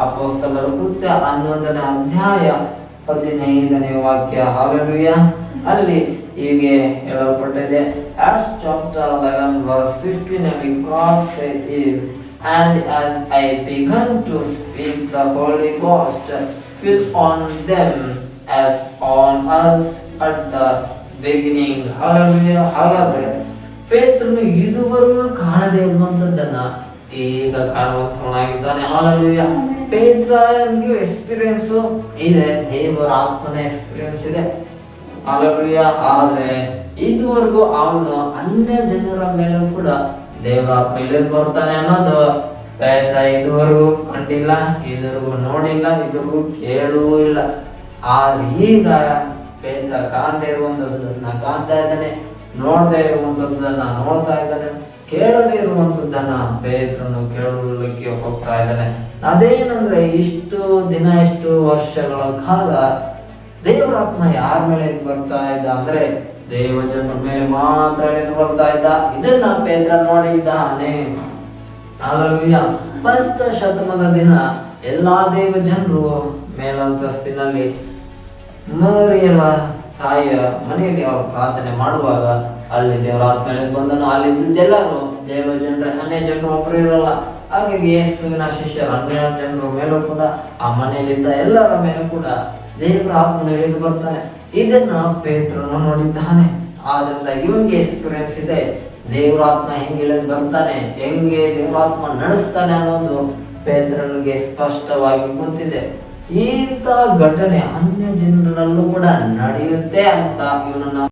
ಅಪೊಸ್ತಲರ ಕೃತ್ಯ 11ನೇ ಅಧ್ಯಾಯ 15ನೇ ವಾಕ್ಯ. ಹಲ್ಲೆಲೂಯಾ. ಅಲ್ಲಿ ಹೀಗೆ ಹೇಳಲ್ಪಟ್ಟಿದೆ, Acts chapter 11 verse 15 ಅಲ್ಲಿ God said is, and as I began to speak, the Holy Ghost fell on them as on us at the beginning. Hallelujah. ಹಾಗಾದ್ರೆ ಪೇತ್ರನು ಇದುವರೆಗೂ ಕಾಣದೇ ಇರುವಂತದ್ದನ್ನ ಈಗ ಕಾಣುವಂತವನಾಗಿದ್ದಾನೆ. ಹಾಲೆಲೂಯಾ. ಪೇತ್ರನಿಗೆ ಎಕ್ಸ್ಪೀರಿಯನ್ಸ್ ಇದೆ, ದೇವರ ಆತ್ಮನ ಎಕ್ಸ್ಪೀರಿಯನ್ಸ್ ಇದೆ. ಹಾಲೆಲೂಯಾ. ಆದ್ರೆ ಇದುವರೆಗೂ ಅವನು ಅನ್ಯ ಜನರ ಮೇಲೂ ಕೂಡ ದೇವರ ಆತ್ಮ ಇಳಿದು ಬರ್ತಾನೆ ಅನ್ನೋದು ಪೇತ್ರ ಇದುವರೆಗೂ ಕಂಡಿಲ್ಲ, ಇದುವರೆಗೂ ನೋಡಿಲ್ಲ, ಇದುವರೆಗೂ ಕೇಳೂ ಇಲ್ಲ. ಆದ್ರೆ ಈಗ ಪೇತ್ರ ಕಾಣದೇ ಇರುವಂತದ್ದನ್ನ ಕಾಣ್ತಾ ಇದ್ದಾನೆ, ನೋಡದೇ ಇರುವಂತದ್ದನ್ನ ನೋಡ್ತಾ ಇದ್ದಾನೆ, ಕೇಳದೇ ಇರುವಂತದ್ದನ್ನ ಪೇತ್ರನು ಕೇಳಲಿಕ್ಕೆ ಹೋಗ್ತಾ ಇದ್ದಾನೆ. ಅದೇನಂದ್ರೆ ಇಷ್ಟು ದಿನ, ಇಷ್ಟು ವರ್ಷಗಳ ಕಾಲ ದೇವರ ಆತ್ಮ ಯಾರ ಮೇಲೆ ಬರ್ತಾ ಇದ್ದ ಅಂದ್ರೆ ದೇವಜನರ ಮೇಲೆ ಮಾತ್ರ ಎದ್ದು ಬರ್ತಾ ಇದ್ದ. ಇದನ್ನ ಪೇತ್ರ ನೋಡಿದ್ದಾನೆ. ಹಲ್ಲೆಲೂಯಾ. ಪಂಚಶತಮಾನದ ದಿನ ಎಲ್ಲಾ ದೇವಜನರು ಮೇಲಂತಸ್ತಿನಲ್ಲಿ ಮರಿಯಳ ತಾಯಿಯ ಮನೆಯಲ್ಲಿ ಅವರು ಪ್ರಾರ್ಥನೆ ಮಾಡುವಾಗ ಅಲ್ಲಿ ದೇವರ ಆತ್ಮ ಬಂದನು. ಅಲ್ಲಿ ಎಲ್ಲರೂ ದೇವಜನರ ಅನ್ಯ ಜನರು ಒಬ್ಬರು ಇರಲ್ಲ. ಹಾಗಾಗಿ ಯೇಸುವಿನ ಶಿಷ್ಯರು ಅನ್ಯ ಜನರ ಮೇಲೂ ಕೂಡ ಆ ಮನೆಯಲ್ಲಿದ್ದ ಎಲ್ಲರ ಮೇಲೂ ಕೂಡ ದೇವರ ಆತ್ಮ ಇಳಿದು ಬರ್ತಾನೆ. ಇದನ್ನ ಪೇತ್ರನು ನೋಡಿದ್ದಾನೆ. ಆದ್ರಿಂದ ಇವನಿಗೆ ಎಕ್ಸ್ಪೀರಿಯನ್ಸ್ ಇದೆ, ದೇವರ ಆತ್ಮ ಹೆಂಗೆ ಇಳಿದು ಬರ್ತಾನೆ, ಹೆಂಗೆ ದೇವರ ಆತ್ಮ ನಡೆಸ್ತಾನೆ ಅನ್ನೋದು ಪೇತ್ರನಿಗೆ ಸ್ಪಷ್ಟವಾಗಿ ಗೊತ್ತಿದೆ. ಇಂಥ ಘಟನೆ ಅನ್ಯ ಜನರಲ್ಲೂ ಕೂಡ ನಡೆಯುತ್ತೆ ಅಂತ ಇವನನ್ನ